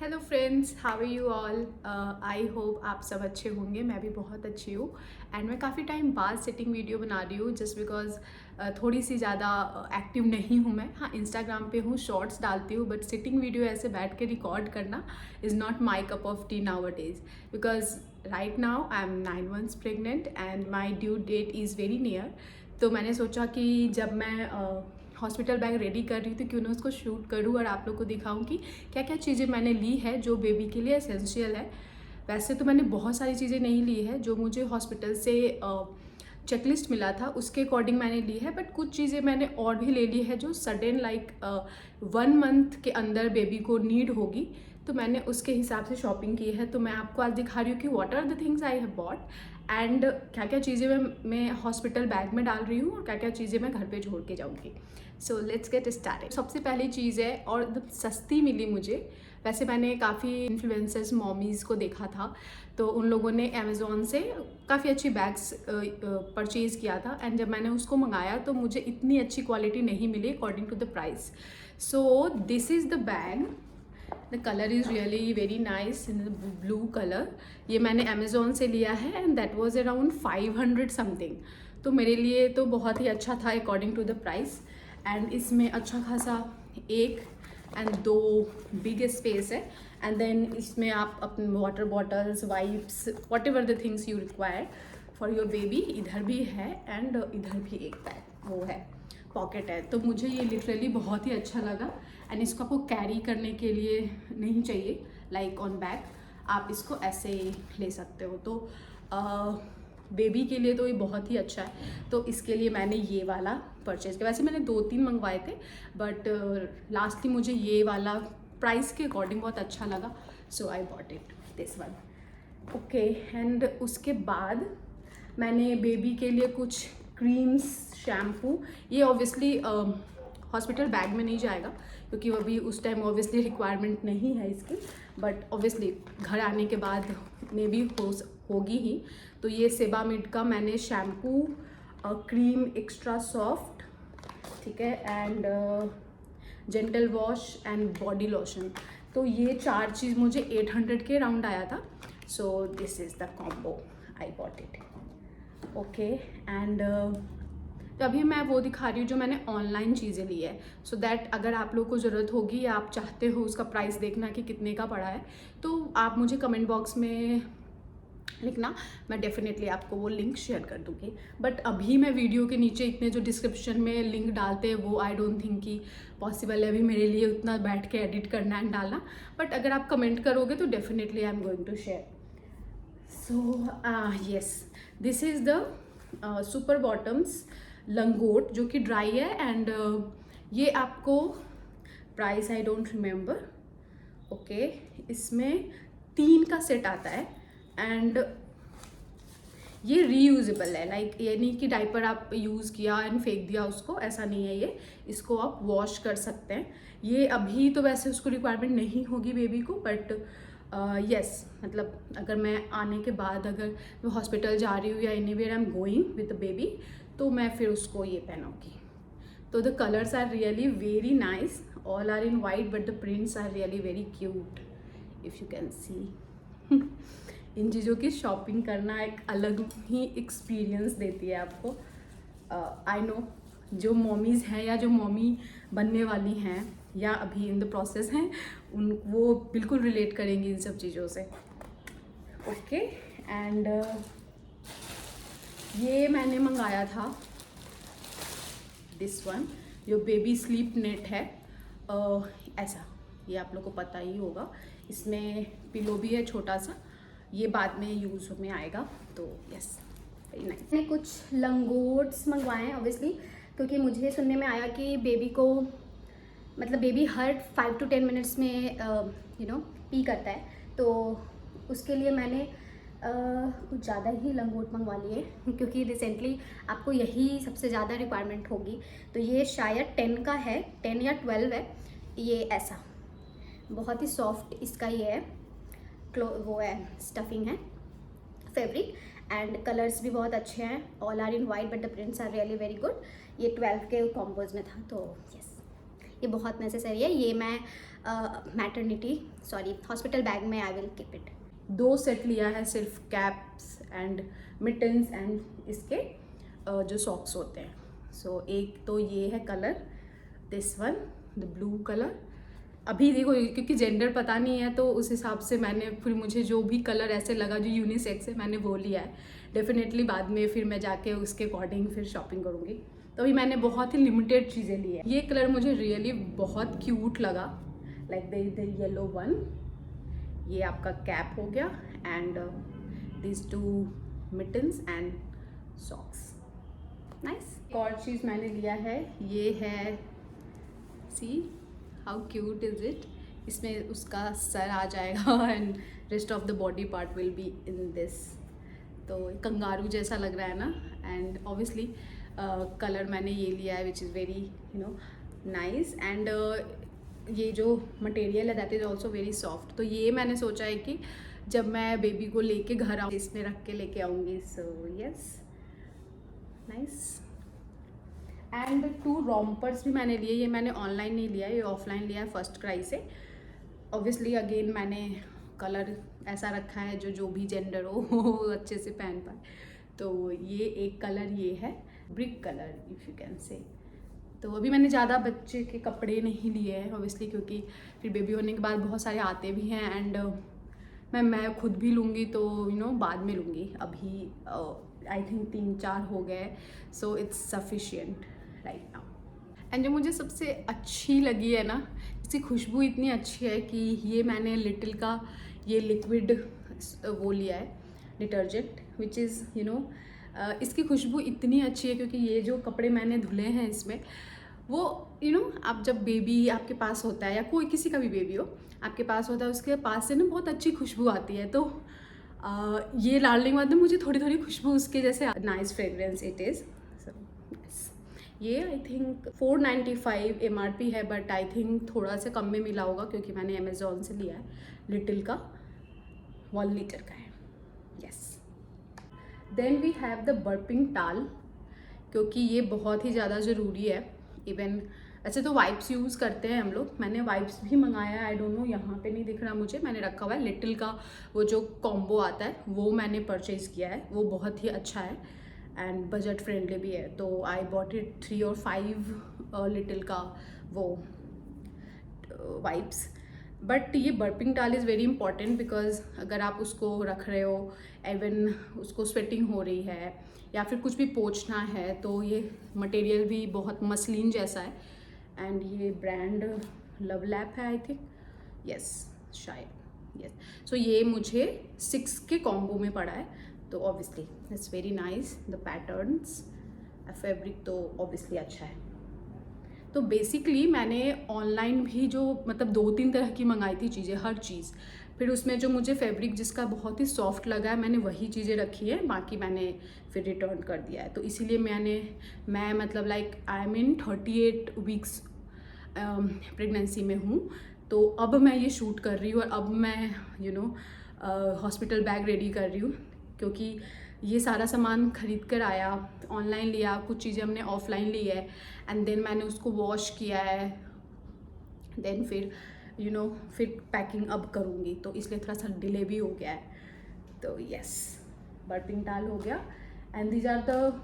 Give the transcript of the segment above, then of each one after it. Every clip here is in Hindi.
Hello friends, how are you all. I hope आप सब अच्छे होंगे। मैं भी बहुत अच्छी हूँ एंड मैं काफ़ी टाइम बाद सिटिंग वीडियो बना रही हूँ जस्ट बिकॉज थोड़ी सी ज़्यादा एक्टिव नहीं हूँ मैं। हाँ, इंस्टाग्राम पे हूँ, शॉर्ट्स डालती हूँ, बट सिटिंग वीडियो ऐसे बैठ के रिकॉर्ड करना is not my cup of T now days because right now I am 9 months pregnant and my due that is very near. तो मैंने सोचा कि जब मैं हॉस्पिटल बैग रेडी कर रही थी क्यों ना उसको शूट करूँ और आप लोग को दिखाऊं कि क्या क्या चीज़ें मैंने ली है जो बेबी के लिए एसेंशियल है। वैसे तो मैंने बहुत सारी चीज़ें नहीं ली है, जो मुझे हॉस्पिटल से चेकलिस्ट मिला था उसके अकॉर्डिंग मैंने ली है, बट कुछ चीज़ें मैंने और भी ले ली है जो सडन लाइक 1 month के अंदर बेबी को नीड होगी, तो मैंने उसके हिसाब से शॉपिंग की है। तो मैं आपको आज दिखा रही हूँ कि what are the things I have bought and क्या क्या चीज़ें मैं हॉस्पिटल बैग में डाल रही हूँ और क्या क्या चीज़ें मैं घर पे छोड़ के जाऊँगी। So let's get started. सबसे पहली चीज़ है और एकदम सस्ती मिली मुझे। वैसे मैंने काफ़ी इन्फ्लुएंसर्स मॉमीज़ को देखा था, तो उन लोगों ने अमेज़ोन से काफ़ी अच्छी बैग्स परचेज़ किया था एंड जब मैंने उसको मंगाया तो मुझे इतनी अच्छी क्वालिटी नहीं मिली according to the price. So this is the bag. The colour is really very nice in blue colour. ये मैंने अमेज़ोन से लिया है and that was around 500 something. तो मेरे लिए तो बहुत ही अच्छा था according to the price. And इसमें अच्छा खासा एक एंड दो बिग स्पेस है एंड देन इसमें आप अपने water bottles, wipes, whatever the things you require for your baby इधर भी है एंड इधर भी एक बैग वो है, पॉकेट है। तो मुझे ये लिटरली बहुत ही अच्छा लगा एंड इसको आपको कैरी करने के लिए नहीं चाहिए लाइक ऑन बैग, आप इसको ऐसे ले सकते हो। तो बेबी के लिए तो ये बहुत ही अच्छा है, तो इसके लिए मैंने ये वाला परचेज़ किया। वैसे मैंने 2-3 मंगवाए थे बट लास्टली मुझे ये वाला प्राइस के अकॉर्डिंग बहुत अच्छा लगा, so I bought it this one. Okay, and उसके बाद मैंने बेबी के लिए कुछ क्रीम्स, शैम्पू, ये ऑब्वियसली हॉस्पिटल बैग में नहीं जाएगा क्योंकि वो अभी उस टाइम ऑब्वियसली रिक्वायरमेंट नहीं है इसकी, बट ऑब्वियसली घर आने के बाद में भी होगी ही। तो ये सेबामेड का मैंने शैम्पू, क्रीम एक्स्ट्रा सॉफ्ट, ठीक है, and gentle wash and body lotion, तो ये 4 चीज़ मुझे 800 के राउंड आया था। सो this is the combo, I bought it. Okay, and तो अभी मैं वो दिखा रही हूँ जो मैंने ऑनलाइन चीज़ें ली है, सो दैट अगर आप लोग को ज़रूरत होगी या आप चाहते हो उसका प्राइस देखना कि कितने का पड़ा है, तो आप मुझे कमेंट बॉक्स में लिखना, मैं डेफिनेटली आपको वो लिंक शेयर कर दूँगी। बट अभी मैं वीडियो के नीचे इतने जो डिस्क्रिप्शन में लिंक डालते हैं वो आई डोंट थिंक कि पॉसिबल है अभी मेरे लिए उतना बैठ के एडिट करना एंड डालना, बट अगर आप कमेंट करोगे तो definitely I am going to share. So yes, this is the super bottoms langot जो कि ड्राई है एंड ये आपको price I don't remember. Okay, इसमें 3 का सेट आता है एंड ये रीयूजेबल है, लाइक ये नहीं कि डाइपर आप यूज़ किया एंड फेंक दिया उसको, ऐसा नहीं है। ये इसको आप वॉश कर सकते हैं। ये अभी तो वैसे उसको रिक्वायरमेंट नहीं होगी बेबी को, बट यस, मतलब अगर मैं आने के बाद अगर मैं हॉस्पिटल जा रही हूँ या anywhere I am going with the baby, तो मैं फिर उसको ये पहनाऊँगी। तो the colours are really very nice, all are in white but the prints are really very cute if you can see. इन चीज़ों की शॉपिंग करना एक अलग ही एक्सपीरियंस देती है आपको। आई नो जो मॉमीज़ हैं या जो मॉमी बनने वाली हैं या अभी इन द प्रोसेस हैं, उन वो बिल्कुल रिलेट करेंगी इन सब चीज़ों से। ओके, एंड ये मैंने मंगाया था दिस वन, जो बेबी स्लीप नेट है। ऐसा, ये आप लोग को पता ही होगा, इसमें पिलो भी है छोटा सा, ये बाद में यूज़ में आएगा। तो यस, वेरी नाइस। मैंने कुछ लंगोट्स मंगवाए हैं ऑब्वियसली, क्योंकि मुझे सुनने में आया कि बेबी को, मतलब बेबी हर 5 to 10 मिनट्स में पी करता है, तो उसके लिए मैंने कुछ ज़्यादा ही लंगोट मंगवा लिए क्योंकि रिसेंटली आपको यही सबसे ज़्यादा रिक्वायरमेंट होगी। तो ये शायद 10 का है, 10 या 12 है। ये ऐसा बहुत ही सॉफ्ट इसका ये है, वो है, स्टफिंग है, फैब्रिक, एंड कलर्स भी बहुत अच्छे हैं। All are in white but the prints are really very good. ये 12 के कॉम्बोज में था, तो यस, ये बहुत नेसेसरी है। ये मैं मैटरनिटी हॉस्पिटल बैग में I will keep it. 2 set लिया है सिर्फ, कैप्स एंड मिटन्स एंड इसके जो सॉक्स होते हैं। सो एक तो ये है colour, this one the blue colour. अभी देखो क्योंकि जेंडर पता नहीं है तो उस हिसाब से मैंने फिर मुझे जो भी कलर ऐसे लगा जो यूनिसेक्स है मैंने वो लिया है। डेफिनेटली बाद में फिर मैं जाके उसके अकॉर्डिंग फिर शॉपिंग करूँगी। तो अभी मैंने बहुत ही लिमिटेड चीज़ें ली है। ये कलर मुझे रियली बहुत क्यूट लगा, लाइक द येलो वन। ये आपका कैप हो गया and this 2 mittens and socks, nice. एक और चीज़ मैंने लिया है, ये है, see how cute is it. इसमें उसका सर आ जाएगा and rest of the body part will be in this. तो कंगारू जैसा लग रहा है ना, एंड ऑब्वियसली कलर मैंने ये लिया है which is very nice. And ये जो मटेरियल है that is also very soft. तो ये मैंने सोचा है कि जब मैं बेबी को लेके घर आऊँ इसमें रख के लेके आऊँगी। So yes, nice. And 2 rompers भी मैंने लिए। ये मैंने ऑनलाइन नहीं लिया, ये ऑफलाइन लिया है फर्स्ट क्राई से। ऑब्वियसली अगेन मैंने कलर ऐसा रखा है जो भी जेंडर हो वो अच्छे से पहन पाए। तो ये एक कलर ये है, brick colour if you can say. तो अभी मैंने ज़्यादा बच्चे के कपड़े नहीं लिए हैं ऑब्वियसली, क्योंकि फिर बेबी होने के बाद बहुत सारे आते भी हैं एंड मैं खुद भी लूँगी तो बाद में लूँगी। अभी आई थिंक 3-4 हो गए, so it's sufficient right now. And जो मुझे सबसे अच्छी लगी है ना, इसकी खुशबू इतनी अच्छी है कि ये मैंने लिटिल का ये लिक्विड वो लिया है डिटर्जेंट विच इज़ इसकी खुशबू इतनी अच्छी है क्योंकि ये जो कपड़े मैंने धुले हैं इसमें वो आप जब बेबी आपके पास होता है या कोई किसी का भी बेबी हो आपके पास होता है उसके पास से ना बहुत अच्छी खुशबू आती है। तो ये डालने के बाद में मुझे थोड़ी थोड़ी खुशबू उसके जैसे नाइस फ्रेगरेंस इट इज़। ये आई थिंक 495 MRP है, बट आई थिंक थोड़ा सा कम में मिला होगा क्योंकि मैंने अमेज़ॉन से लिया है। लिटिल का 1 लीटर का है। Yes. Then we have the burping towel, क्योंकि ये बहुत ही ज़्यादा ज़रूरी है। इवन ऐसे तो वाइप्स यूज़ करते हैं हम लोग, मैंने वाइप्स भी मंगाया है। आई डोंट नो, यहाँ पे नहीं दिख रहा मुझे, मैंने रखा हुआ है। लिटिल का वो जो कॉम्बो आता है वो मैंने परचेज़ किया है, वो बहुत ही अच्छा है एंड बजट फ्रेंडली भी है। तो आई बॉट इट 3 और 5 लिटिल का वो वाइप्स। बट ये बर्पिंग टाल इज़ वेरी इंपॉर्टेंट बिकॉज अगर आप उसको रख रहे हो, इवन उसको स्वेटिंग हो रही है या फिर कुछ भी पोंछना है, तो ये मटेरियल भी बहुत मसलिन जैसा है। एंड ये ब्रांड लव लैप है आई थिंक, यस शायद, यस। सो ये मुझे 6 के कॉम्बो में पड़ा है। तो obviously it's very nice, the patterns, fabric तो ऑब्वियसली अच्छा है। तो बेसिकली मैंने ऑनलाइन भी जो मतलब 2-3 तरह की मंगाई थी चीज़ें, हर चीज़। फिर उसमें जो मुझे फैब्रिक जिसका बहुत ही सॉफ्ट लगा है मैंने वही चीज़ें रखी है, बाकी मैंने फिर रिटर्न कर दिया है। तो इसीलिए मैं मतलब like I am in 38 weeks pregnancy में हूँ। तो अब मैं ये शूट कर रही हूँ और अब मैं हॉस्पिटल बैग रेडी कर रही हूँ, क्योंकि ये सारा सामान खरीद कर आया, ऑनलाइन लिया, कुछ चीज़ें हमने ऑफलाइन ली है एंड देन मैंने उसको वॉश किया है, देन फिर फिर पैकिंग अब करूँगी, तो इसलिए थोड़ा सा डिले भी हो गया है। तो यस, बर्पिंग टाल हो गया and these are the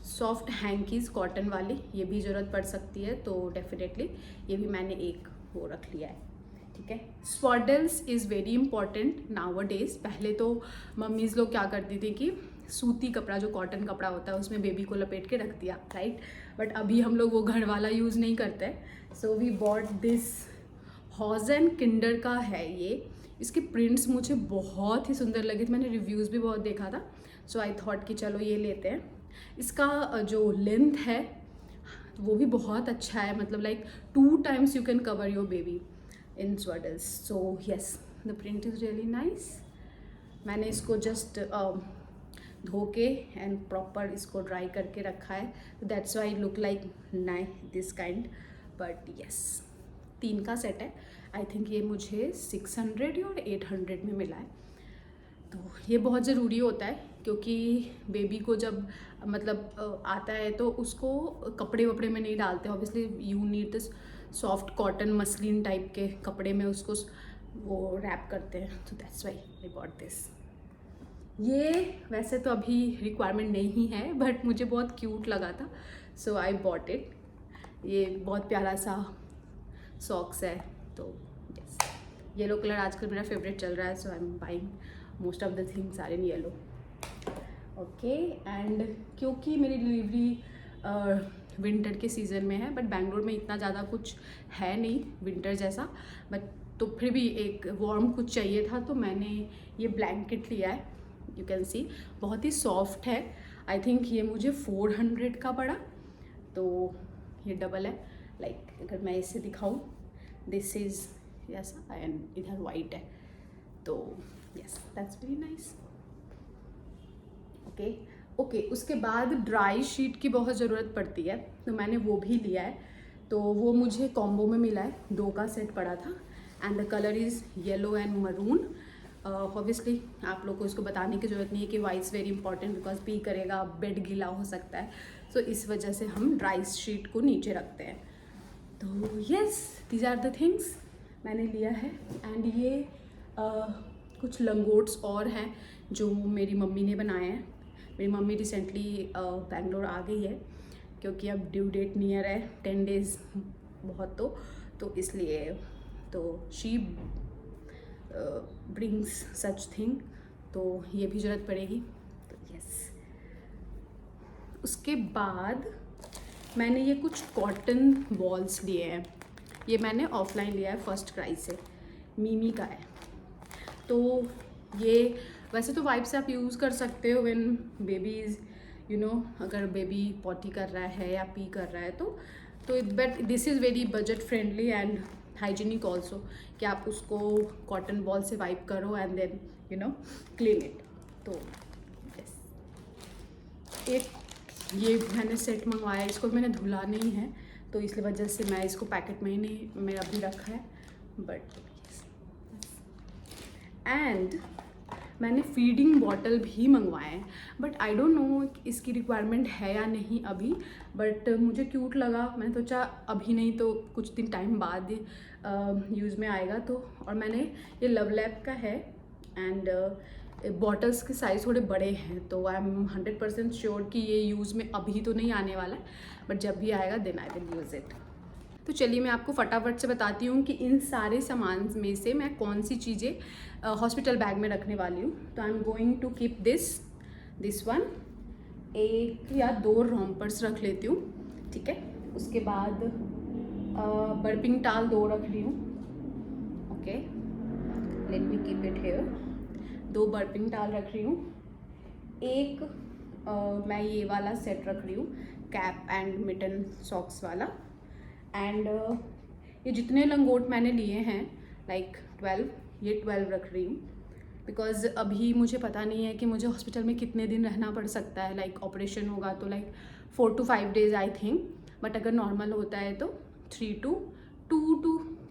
soft hankies cotton वाली, ये भी ज़रूरत पड़ सकती है तो डेफिनेटली ये भी मैंने एक वो रख लिया है, ठीक है। Swaddles is very important nowadays. पहले तो मम्मीज़ लोग क्या करती थी कि सूती कपड़ा जो कॉटन कपड़ा होता है उसमें बेबी को लपेट के रख दिया, राइट। बट अभी हम लोग वो घर वाला यूज़ नहीं करते। सो वी बॉट दिस हॉज एंड किंडर का है ये। इसके प्रिंट्स मुझे बहुत ही सुंदर लगे थे, मैंने रिव्यूज़ भी बहुत देखा था। सो आई थॉट कि चलो ये लेते हैं। इसका जो लेंथ है वो भी बहुत अच्छा है, मतलब like 2 times you can cover your baby in swaddles. So yes, the print is really nice. मैंने इसको जस्ट धो के एंड प्रॉपर इसको ड्राई करके रखा है, that's why look like this kind. But yes, 3 का सेट है। आई थिंक ये मुझे 600 और 800 में मिला है। तो ये बहुत ज़रूरी होता है क्योंकि बेबी को जब मतलब आता है तो उसको कपड़े वपड़े में नहीं डालते। Obviously you need this soft cotton muslin type के कपड़े में उसको वो रैप करते हैं, तो that's why I bought this. ये वैसे तो अभी रिक्वायरमेंट नहीं है बट मुझे बहुत क्यूट लगा था, सो आई बॉट इट। ये बहुत प्यारा सा सॉक्स है, तो यस, येलो कलर आजकल मेरा फेवरेट चल रहा है, so I am buying most of the things are in yellow. Okay, and क्योंकि मेरी डिलीवरी विंटर के सीज़न में है, बट बैंगलोर में इतना ज़्यादा कुछ है नहीं विंटर जैसा, बट तो फिर भी एक वार्म कुछ चाहिए था, तो मैंने ये ब्लैंकेट लिया है। यू कैन सी बहुत ही सॉफ्ट है। आई थिंक ये मुझे 400 का पड़ा, तो ये डबल है। लाइक अगर मैं इसे दिखाऊं, दिस इज़ ऐसा एंड इधर वाइट है, तो yes that's very nice. Okay, उसके बाद ड्राई शीट की बहुत ज़रूरत पड़ती है, तो मैंने वो भी लिया है। तो वो मुझे कॉम्बो में मिला है, 2 का सेट पड़ा था, and the colour is yellow and maroon. Obviously आप लोग को इसको बताने की ज़रूरत नहीं है कि white is very important, because P करेगा बेड गीला हो सकता है, सो इस वजह से हम ड्राई शीट को नीचे रखते हैं। तो yes, these are the things मैंने लिया है। एंड ये कुछ लंगोट्स और हैं जो मेरी मम्मी ने बनाए हैं। मेरी मम्मी रिसेंटली बैंगलोर आ गई है, क्योंकि अब ड्यू डेट नियर है, 10 डेज़ बहुत, तो इसलिए तो शी ब्रिंग्स सच थिंग, तो ये भी ज़रूरत पड़ेगी, तो यस। उसके बाद मैंने ये कुछ कॉटन बॉल्स लिए हैं। ये मैंने ऑफलाइन लिया है फर्स्ट क्राई से, मीमी का है। तो ये वैसे तो वाइप्स आप यूज़ कर सकते हो व्हेन बेबी इज़ अगर बेबी पॉटी कर रहा है या पी कर रहा है, तो but this is very budget friendly and hygienic also, कि आप उसको कॉटन बॉल से वाइप करो एंड देन क्लीन इट। तो यस, एक ये मैंने सेट मंगवाया, इसको मैंने धुला नहीं है, तो इसलिए वजह से मैं इसको पैकेट में ही नहीं मेरा भी रखा है, बट एंड मैंने फीडिंग बॉटल भी मंगवाए हैं, बट आई डोंट नो इसकी रिक्वायरमेंट है या नहीं अभी, बट मुझे क्यूट लगा, मैंने सोचा अभी नहीं तो कुछ दिन टाइम बाद यूज़ में आएगा। तो और मैंने ये लव लैब का है, एंड बॉटल्स के साइज़ थोड़े बड़े हैं, तो आई एम 100% श्योर कि ये यूज़ में अभी तो नहीं आने वाला है, बट जब भी आएगा then I will use it. तो चलिए मैं आपको फटाफट से बताती हूँ कि इन सारे सामान में से मैं कौन सी चीज़ें हॉस्पिटल बैग में रखने वाली हूँ। तो I am going to keep this one, 1 या 2 रोम्पर्स रख लेती हूँ, ठीक है। उसके बाद बर्पिंग टाल 2 रख रही हूँ, okay, let me keep it here. 2 burping टाल रख रही हूँ। एक मैं ये वाला सेट रख रही हूँ, कैप एंड मिटन सॉक्स वाला। एंड ये जितने लंगोट मैंने लिए हैं, लाइक 12, ये 12 रख रही हूँ, बिकॉज़ अभी मुझे पता नहीं है कि मुझे हॉस्पिटल में कितने दिन रहना पड़ सकता है। लाइक ऑपरेशन होगा तो like 4 to 5 days I think, but अगर नॉर्मल होता है तो 3 to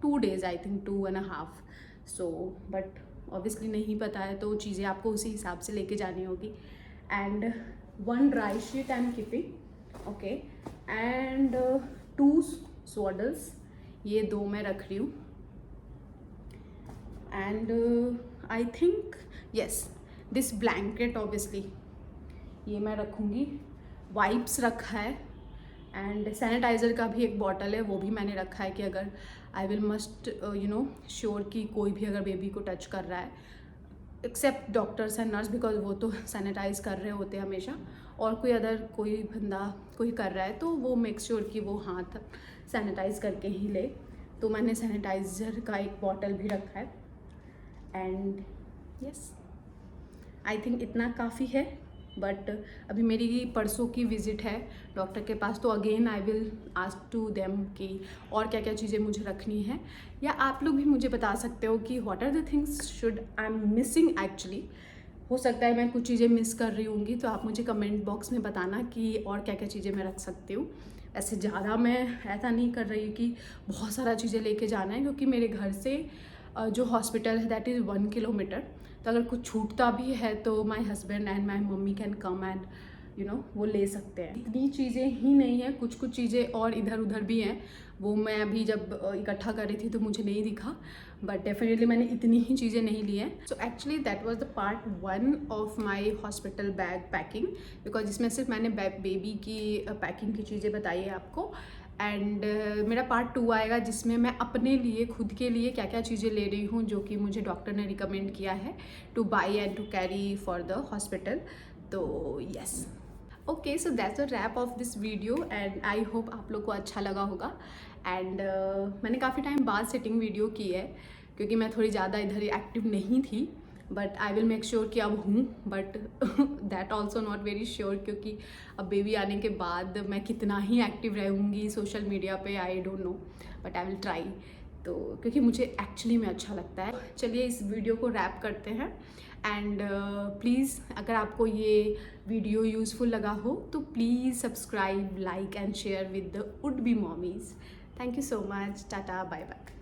2 days I think, 2.5। So but obviously नहीं पता है, तो चीज़ें आपको उसी हिसाब से लेके जानी होगी। And 1 dry sheet I am keeping, okay, and 2 स्वाडल्स, ये 2 मैं रख रही हूँ। And I think yes, this blanket obviously ये मैं रखूँगी। वाइप्स रखा है, एंड सैनिटाइज़र का भी एक बॉटल है, वो भी मैंने रखा है कि अगर आई विल मस्ट श्योर कि कोई भी अगर बेबी को टच कर रहा है, except doctors and nurse, because वो तो सैनिटाइज़ कर रहे होते हैं हमेशा, और कोई बंदा कोई कर रहा है तो वो मेक श्योर कि वो हाथ सैनिटाइज़ करके ही ले। तो मैंने सैनिटाइज़र का एक बॉटल भी रखा है। एंड यस, आई थिंक इतना काफ़ी है। बट अभी मेरी परसों की विज़िट है डॉक्टर के पास, तो again I will ask to them कि और क्या क्या चीज़ें मुझे रखनी है, या आप लोग भी मुझे बता सकते हो कि what are the things should I am missing actually. हो सकता है मैं कुछ चीज़ें मिस कर रही होंगी, तो आप मुझे कमेंट बॉक्स में बताना कि और क्या क्या चीज़ें मैं रख सकती हूँ। ऐसे ज़्यादा मैं ऐसा नहीं कर रही कि बहुत सारा चीज़ें लेके जाना है, क्योंकि मेरे घर से जो हॉस्पिटल है दैट इज़ 1 किलोमीटर, तो अगर कुछ छूटता भी है तो my husband and my mummy can come and वो ले सकते हैं। इतनी चीज़ें ही नहीं है, कुछ कुछ चीज़ें और इधर उधर भी हैं, वो मैं अभी जब इकट्ठा कर रही थी तो मुझे नहीं दिखा, बट डेफिनेटली मैंने इतनी ही चीज़ें नहीं ली हैं। So actually that was the part 1 of my hospital bag packing, because इसमें सिर्फ मैंने बेबी की पैकिंग की चीज़ें बताई है आपको। एंड मेरा पार्ट 2 आएगा जिसमें मैं अपने लिए, खुद के लिए क्या क्या चीज़ें ले रही हूँ जो कि मुझे डॉक्टर ने रिकमेंड किया है to buy and to carry for the hospital. तो yes, okay, so that's the wrap of this video and I hope आप लोग को अच्छा लगा होगा। एंड मैंने काफ़ी टाइम बाद सिटिंग वीडियो की है क्योंकि मैं थोड़ी ज़्यादा इधर एक्टिव नहीं थी, but I will make sure कि अब हूँ, but that also not very sure क्योंकि अब बेबी आने के बाद मैं कितना ही एक्टिव रहूँगी सोशल मीडिया पे, I don't know, but I will try. तो क्योंकि मुझे एक्चुअली में अच्छा लगता है। चलिए इस वीडियो को रैप करते हैं एंड प्लीज़ अगर आपको ये वीडियो यूज़फुल लगा हो तो please subscribe, like and share with the would be mommies. Thank you so much, tata, bye bye.